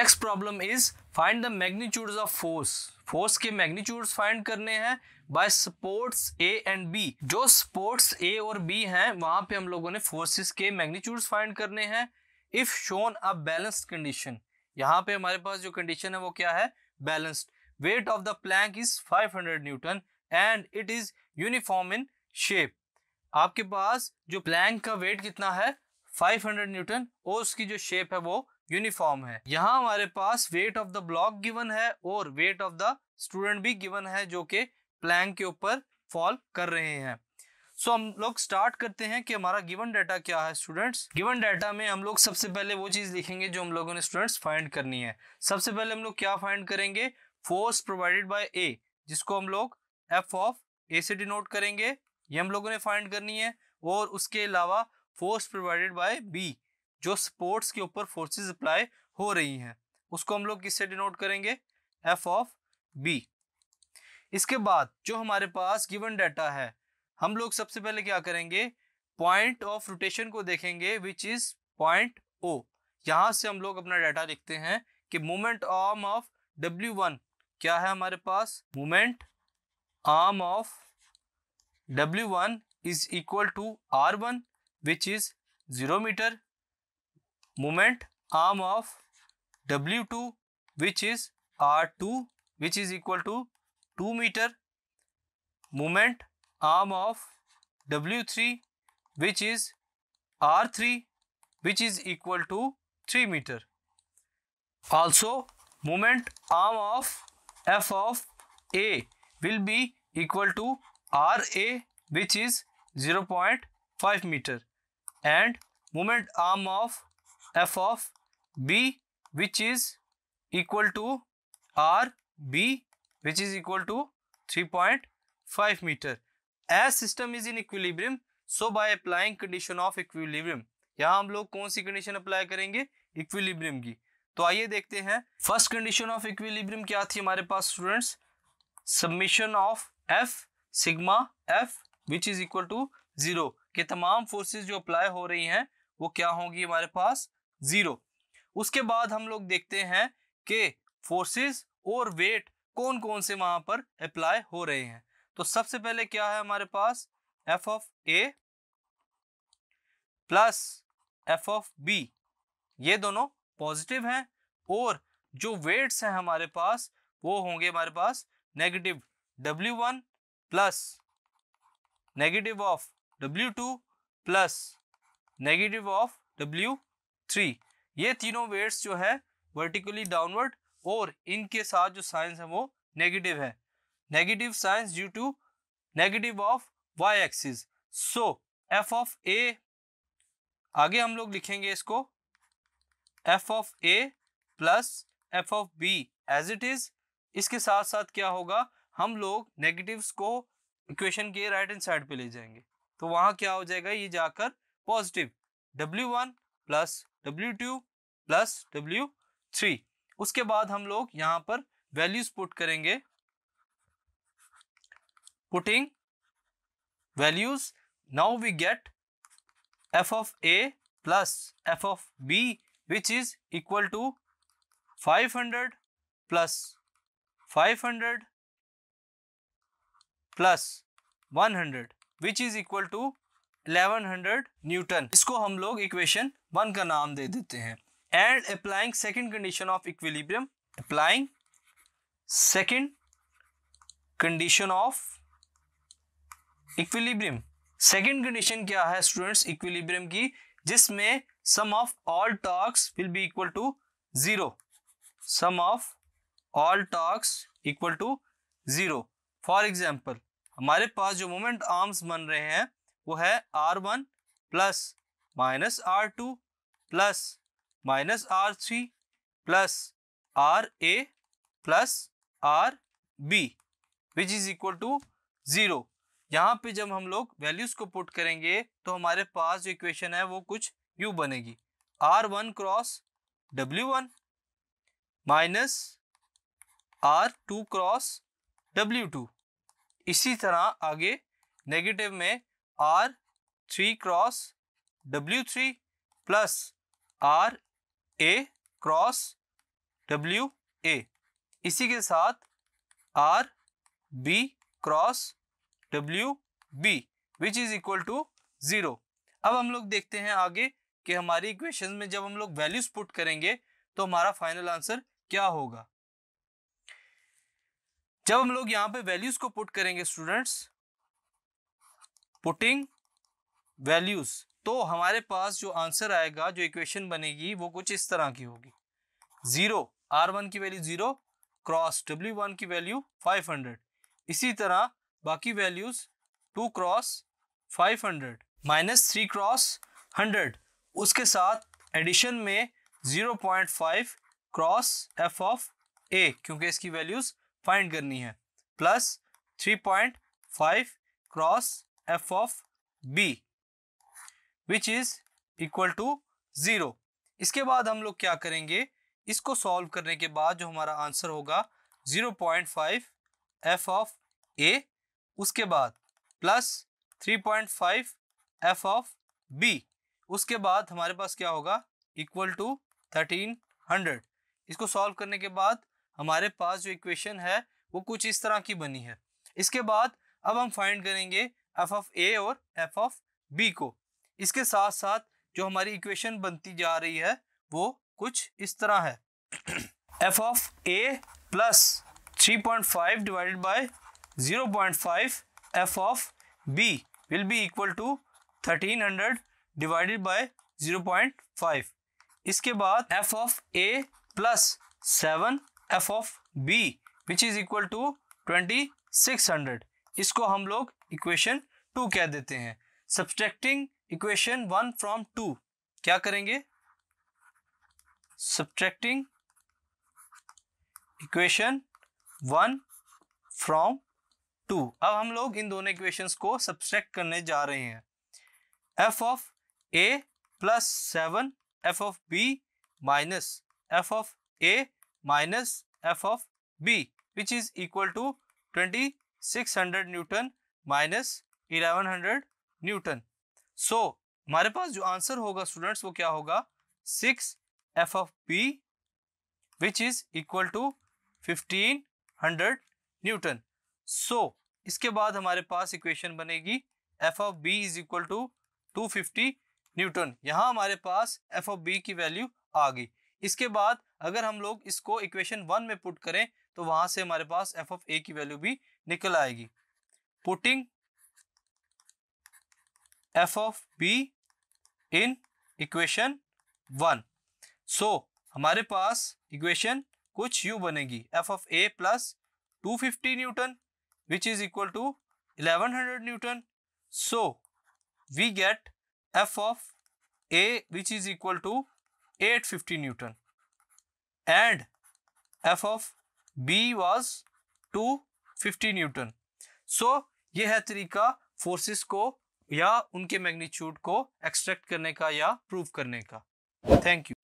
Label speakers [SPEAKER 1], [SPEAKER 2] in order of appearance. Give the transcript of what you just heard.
[SPEAKER 1] Next problem is find the magnitudes of force. Force के magnitudes find करने हैं by supports A and B. जो supports A और B हैं वहां पे हम लोगों ने फोर्सेस के मैग्नीट्यूड्स फाइंड करने हैं if shown a balanced condition. यहाँ पे हमारे पास जो कंडीशन है वो क्या है, balanced. Wait of the plank is 500 Newton and it is uniform in shape. आपके पास जो प्लैंक का वेट कितना है 500 न्यूटन और उसकी जो शेप है वो यूनिफॉर्म है। यहाँ हमारे पास weight of the block given है और वेट ऑफ द स्टूडेंट भी गिवन है जो कि प्लैंक के ऊपर फॉल कर रहे हैं। सो हम लोग स्टार्ट करते हैं कि हमारा गिवन डाटा क्या है स्टूडेंट्स। गिवन डाटा में हम लोग सबसे पहले वो चीज लिखेंगे जो हम लोगों ने स्टूडेंट्स फाइंड करनी है। सबसे पहले हम लोग क्या फाइंड करेंगे, फोर्स प्रोवाइडेड बाय ए, जिसको हम लोग एफ ऑफ ए से डिनोट करेंगे, ये हम लोगों ने फाइंड करनी है। और उसके अलावा फोर्स प्रोवाइडेड बाय बी, जो सपोर्ट्स के ऊपर फोर्सेस अप्लाई हो रही हैं, उसको हम लोग किससे डिनोट करेंगे, एफ ऑफ बी। इसके बाद जो हमारे पास गिवन डाटा है हम लोग सबसे पहले क्या करेंगे, पॉइंट ऑफ रोटेशन को देखेंगे विच इज पॉइंट ओ। यहां से हम लोग अपना डाटा लिखते हैं कि मोमेंट आर्म ऑफ W1 क्या है हमारे पास, moment arm of W1 is equal to R1 which is 0 meter, moment arm of W2 which is R2 which is equal to 2 meter, moment arm of W3 which is R3 which is equal to 3 meter. Also moment arm of F of A will be equal to RA which is 0.5 meter and moment arm of F of B which is equal to RB which is equal to 3.5 meter. As system is in equilibrium, so by applying condition of equilibrium, यहाँ हम लोग कौन सी condition apply करेंगे, equilibrium की। तो आइए देखते हैं फर्स्ट कंडीशन ऑफ इक्विलिब्रियम क्या थी हमारे पास students, submission of F sigma F which is equal to 0 के तमाम फोर्सेस जो अप्लाई हो रही हैं वो क्या होंगी हमारे पास 0। उसके बाद हम लोग देखते हैं कि फोर्सेस और वेट कौन कौन से वहां पर अप्लाई हो रहे हैं। तो सबसे पहले क्या है हमारे पास, F of A plus F of B, ये दोनों पॉजिटिव हैं और जो वेट्स हैं हमारे पास वो होंगे हमारे पास negative W1 plus negative of W2 plus negative of W3। ये तीनों वेट्स जो है वर्टिकली डाउनवर्ड और इनके साथ जो साइंस है वो नेगेटिव है, negative signs due to negative of y axis. So f of a, आगे हम लोग लिखेंगे इसको f of a plus f of b as it is. इसके साथ साथ क्या होगा, हम लोग नेगेटिव्स को इक्वेशन के राइट हैंड साइड पे ले जाएंगे, तो वहां क्या हो जाएगा, ये जाकर positive W1 plus W2 plus W3। उसके बाद हम लोग यहाँ पर वैल्यूज पुट करेंगे, putting values, now we get f of a plus f of b which is equal to 500 plus 500 plus 100 which is equal to 1100 newton. इसको हम लोग इक्वेशन 1 का नाम दे देते हैं। And applying second condition of equilibrium, applying second condition of equilibrium. Second condition क्या है स्टूडेंट्स इक्विलिब्रियम की, जिसमें sum of all torques will be equal to 0, sum of all torques equal to 0। For example हमारे पास जो moment arms बन रहे हैं वो है R1 plus minus R2 plus minus R3 plus RA plus RB which is equal to 0। यहाँ पे जब हम लोग वैल्यूज को पुट करेंगे तो हमारे पास जो इक्वेशन है वो कुछ यूं बनेगी, R1 cross W1 minus R2 cross W2। इसी तरह आगे नेगेटिव में R3 cross W3 plus RA cross W A, इसी के साथ R B cross W B which is equal to 0। अब हम लोग देखते हैं आगे कि हमारी इक्वेशन में जब हम लोग वैल्यूज पुट करेंगे तो हमारा फाइनल आंसर क्या होगा। जब हम लोग यहाँ पे वैल्यूज को पुट करेंगे स्टूडेंट्स, पुटिंग वैल्यूज, तो हमारे पास जो आंसर आएगा, जो इक्वेशन बनेगी वो कुछ इस तरह की होगी। 0 R1 की वैल्यू 0 क्रॉस W1 की वैल्यू 500, इसी तरह बाकी वैल्यूज 2 क्रॉस 500 माइनस 3 क्रॉस 100, उसके साथ एडिशन में 0.5 क्रॉस f ऑफ a, क्योंकि इसकी वैल्यूज फाइंड करनी है, plus 3.5 cross f of b which is equal to 0। इसके बाद हम लोग क्या करेंगे, इसको सॉल्व करने के बाद जो हमारा आंसर होगा 0.5 f ऑफ a, उसके बाद प्लस 3.5 f ऑफ b, उसके बाद हमारे पास क्या होगा इक्वल टू 1300। इसको सॉल्व करने के बाद हमारे पास जो इक्वेशन है वो कुछ इस तरह की बनी है। इसके बाद अब हम फाइंड करेंगे f ऑफ a और f ऑफ b को। इसके साथ साथ जो हमारी इक्वेशन बनती जा रही है वो कुछ इस तरह है f of a plus 3.5 divided by 0.5 f of b will be equal to 1300 divided by 0.5। इसके बाद f of a plus 7 f of b which is equal to 2600, इसको हम लोग इक्वेशन 2 कह देते हैं। सब्सट्रैक्टिंग इक्वेशन 1 फ्रॉम 2, क्या करेंगे, सब्सट्रैक्टिंग इक्वेशन 1 फ्रॉम 2। अब हम लोग इन दोनों इक्वेशंस को सब्सट्रैक्ट करने जा रहे हैं। f of a plus 7 f of b minus f of a minus f of b which is equal to 2600 newton minus 1100 newton. So हमारे पास जो आंसर होगा स्टूडेंट्स वो क्या होगा, 6 f of b which is equal to 1500 newton. So इसके बाद हमारे पास इक्वेशन बनेगी f of b is equal to 250 newton. यहाँ हमारे पास f ऑफ b की वैल्यू आ गई। इसके बाद अगर हम लोग इसको इक्वेशन 1 में पुट करें तो वहां से हमारे पास f ऑफ a की वैल्यू भी निकल आएगी। Putting f of b in equation 1, so हमारे पास इक्वेशन कुछ यूं बनेगी, f of a plus 250 newton which is equal to 1100 newton. So we get f of a which is equal to 850 Newton and f of b was 250 Newton. So ये है तरीका forces को या उनके मैग्नीट्यूड को एक्सट्रैक्ट करने का या प्रूव करने का। Thank you.